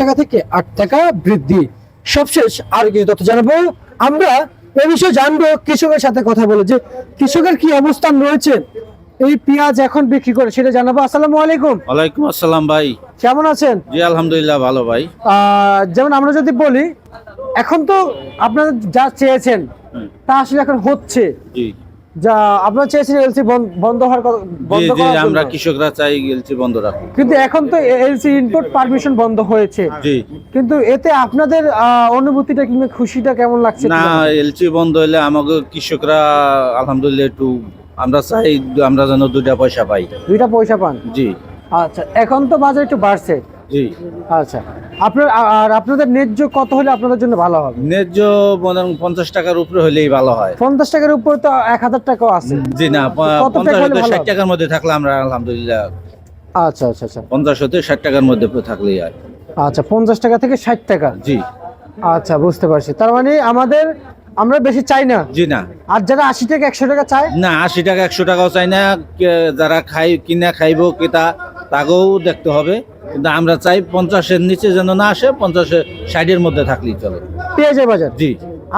টাকা থেকে 8 টাকা বৃদ্ধি। সবশেষ আর কিছু তথ্য জানাবো আমরা, এ বিষয়ে জানবো কৃষকের সাথে কথা বলে যে কৃষকের কি অবস্থান রয়েছে এই পেঁয়াজ এখন বিক্রি করে, সেটা জানাবো। আসসালামু আলাইকুম। ওয়ালাইকুম আসসালাম ভাই। কেমন আছেন? জি আলহামদুলিল্লাহ ভালো ভাই। যেমন আমরা যদি বলি, এখন তো আপনারা যা চেয়েছেন তা আসলে এখন হচ্ছে, জি যা আপনারা চেয়েছেন এলসি বন্ধ হওয়ার কথা, বন্ধ জি করার আমরা জন্য। কৃষকরা চাই এলসি বন্ধ রাখুন। কিন্তু এখন তো এলসি ইনপুট পারমিশন বন্ধ হয়েছে, জি কিন্তু এতে আপনাদের অনুভূতিটা কিংবা খুশিটা কেমন লাগছে? না, এলসি বন্ধ হলে আমাকে কৃষকরা আলহামদুলিল্লাহ একটু আমরা চাই আমরা যেন 2টা পয়সা পাই। 2টা পয়সা পান। জি আচ্ছা, এখন তো বাজার একটু বাড়ছে। জি আচ্ছা, আপনাদের ন্যায্য কত হলে আপনাদের জন্য ভালো হবে? ন্যায্য মনে হয় 50 টাকার উপরে হলেই ভালো হয়। 50 টাকার উপর তো 1000 টাকাও আছে। জি না, কত টাকা 50 হলে হতে ভালো 60 হবে? টাকার মধ্যে থাকলে আমরা আলহামদুলিল্লাহ। আচ্ছা আচ্ছা আচ্ছা 50 হতে 60 টাকার মধ্যে থাকলেই হয়। আচ্ছা, 50 টাকা থেকে 60 টাকা। জি আচ্ছা, বুঝতে পারছি। তার মানে আমরা বেশি চাই না। জি না আর যারা 80 টাকা 100 টাকা চায়, না 80 টাকা 100 টাকাও চাই না। যারা কিনা খাইবো ক্রেতা তাকেও দেখতে হবে, কিন্তু আমরা চাই 50-এর নিচে যেন না আসে, 50-60-এর মধ্যে থাকলেই চলে। পেঁয়াজের বাজার। জি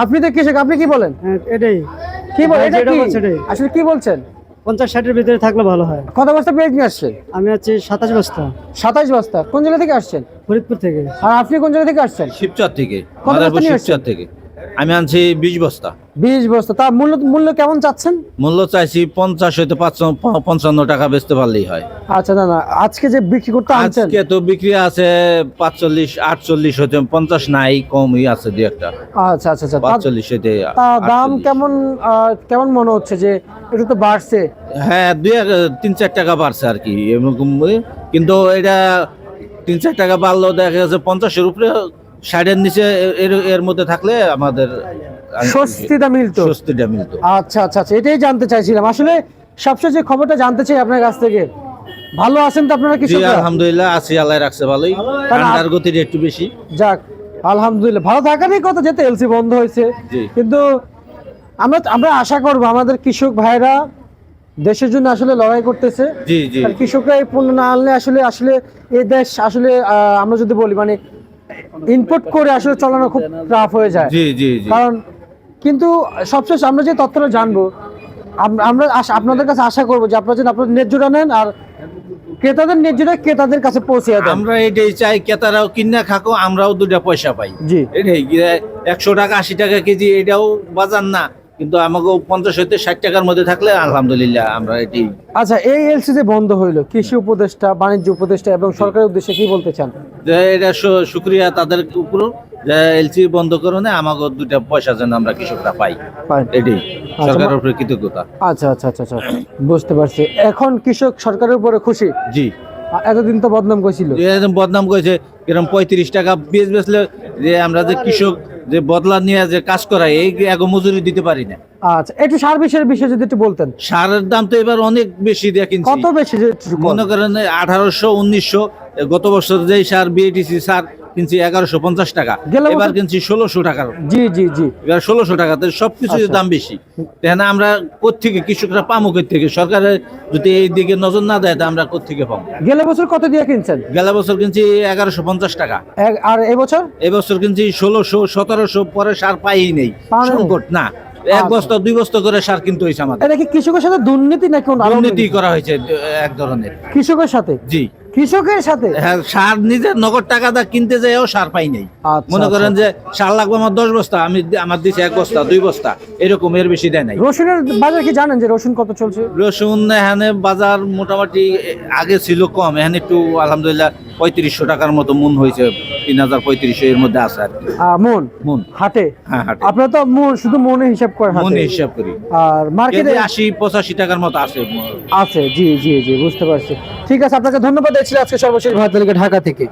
আপনি তো কৃষক, আপনি কি বলেন? এটাই কি বলেন? এটা যেটা কি? বলছে এটাই। আসলে কি বলছেন? 50-60-এর ভিতরে থাকলে ভালো হয়। কত বস্তা পেঁয়াজ নিয়ে আসছেন? আমি আছি 27 বস্তা 27 বস্তা। কোন জেলা থেকে আসছেন? ফরিদপুর থেকে। আর আপনি কোন জেলা থেকে আসছেন? শিবচর থেকে, কত বস্তা মাদারপুর নিয়ে শিবচর থেকে আমি আনছি 20 বস্তা। 20 বস্তা। তার মূল্য কেমন চাচ্ছেন? মূল্য চাইছি 50 হইতে 55 টাকা বেচতে পারলেই হয়। আচ্ছা, না না, আজকে যে বিক্রি করতে আনছেন, আজকে তো বিক্রি আছে 45-48 হইতে 50 নাই, কমই আছে দুই একটা। আচ্ছা আচ্ছা আচ্ছা, 45 হইতে তা দাম 48। কেমন মনে হচ্ছে যে একটু তো বাড়ছে? হ্যাঁ 3-4 টাকা বাড়ছে আর কি এরকম, কিন্তু এটা 3-4 টাকা বাড়লেও দেখা যাচ্ছে 50-এর উপরে 60-এর নিচে এর মধ্যে থাকলে আমাদের স্বস্তিটা মিলতো। স্বস্তিটা মিলতো। আচ্ছা আচ্ছা আচ্ছা, এটাই জানতে চাইছিলাম আসলে। সবশেষ যে খবরটা জানতে চাই আপনার কাছ থেকে, ভালো আছেন তো আপনারা জি কৃষকরা? আলহামদুলিল্লাহ আছি, আল্লাহ রাখছে ভালোই। ঠান্ডার গতিটা একটু বেশি। যাক, আলহামদুলিল্লাহ, ভালো থাকারই কথা, যেতে এলসি বন্ধ হয়েছে। জি। কিন্তু আমরা আশা করব আমাদের কৃষক ভাইরা দেশের জন্য আসলে লড়াই করতেছে। জি জি আর কৃষকরা এই পণ্য না আনলে আসলে এই দেশ আসলে আমরা যদি বলি মানে ইনপুট করে আসলে চালানো খুব টাফ হয়ে যায়। জি জি জি কারণ কিন্তু সবশেষ আমরা যে তথ্যটা জানবো, আমরা আপনাদের কাছে আশা করবো যে আপনারা যেন আপনাদের ন্যায্যটা নেন আর ক্রেতাদের ন্যায্যটা ক্রেতাদের কাছে পৌঁছে দেন। আমরা এটাই চাই, ক্রেতারাও কিনা খাকো, আমরাও 2টা পয়সা পাই। জি। এটাই 100 টাকা 80 টাকা কেজি এটাও বাজার না, কিন্তু আমাকে 50 হইতে 60 টাকার মধ্যে থাকলে আলহামদুলিল্লাহ আমরা এটি। আচ্ছা, এই এলসি যে বন্ধ হইলো, কৃষি উপদেষ্টা, বাণিজ্য উপদেষ্টা এবং সরকারের উদ্দেশ্যে কি বলতে চান? যে এটা শুক্রিয়া তাদের উপর যে এলসি বন্ধ করনে আমাকে 2টা পয়সা যেন আমরা কৃষকরা পাই, এটাই সরকারের উপরে কৃতজ্ঞতা। আচ্ছা আচ্ছা আচ্ছা আচ্ছা, বুঝতে পারছি। এখন কৃষক সরকারের উপরে খুশি? জি। এতদিন তো বদনাম করেছিল। এরকম বদনাম করেছে, এরকম 35 টাকা পেঁয়াজ বেচলে যে আমরা যে কৃষক যে বদলা নিয়ে যে কাজ করাই, এই এগো মজুরি দিতে পারি না। আচ্ছা, একটু সার বিষয়ের বিষয়ে যদি একটু বলতেন। সারের দাম তো এবার অনেক বেশি দিয়ে কিনছি। কত বেশি? মনে করেন 1800-1900, গত বছর যেই সার বিএটিসি সার কিনছি 1150 টাকা, গেল এবার বছর- কিনছি 1600 টাকার। জি জি জি। এবার 1600 টাকাতে সবকিছুর আচ্ছা। দাম বেশি। তাহলে আমরা কোত্থেকে কৃষকরা পাবো, কোত্থেকে? সরকারের যদি এই দিকে নজর না দেয় তা আমরা কোত্থেকে পাবো? গেলে বছর কত দিয়ে কিনছেন? গেল বছর কিনছি 1150 টাকা, আর এবছর? এবছর কিনছি 1600-1700, পরে সার পাই নেই, পাওয়া নেই? সংকট না। এক বস্তা 2 বস্তা করে সার কিনতে হয়েছে আমাদের। এটা কি কৃষকের সাথে দুর্নীতি নাকি অন্য আরো অন্য দুর্নীতি কিছু? করা হয়েছে এক ধরনের। কৃষকের সাথে? জি। কৃষকের সাথে? হ্যাঁ, সার নিজের নগদ টাকা দা কিনতে যাইও সার পাই নাই। আচ্ছা, মনে করেন আচ্ছা। যে সার লাগবে আমার 10 বস্তা, আমার দিছে 1 বস্তা 2 বস্তা, এরকম, এর বেশি দেয় নাই। রসুনের বাজার কি জানেন যে রসুন কত চলছে? রসুন এখানে বাজার মোটামুটি আগে ছিল কম, এখানে একটু আলহামদুলিল্লাহ 3500 টাকার মতো মন হয়েছে, 3035 এর মধ্যে আছে আর কি। মন মন। হাটে? হ্যাঁ হাটে আপনারা তো শুধু মনে হিসাব করেন হাটে? মনে হিসাব করি। আর মার্কেটে 80-85 টাকার মতো আছে। আছে? জি জি জি, বুঝতে পারছি। ঠিক আছে, আপনাকে ধন্যবাদ দিচ্ছি আজকে সর্বশেষ ভারত ঢাকা থেকে।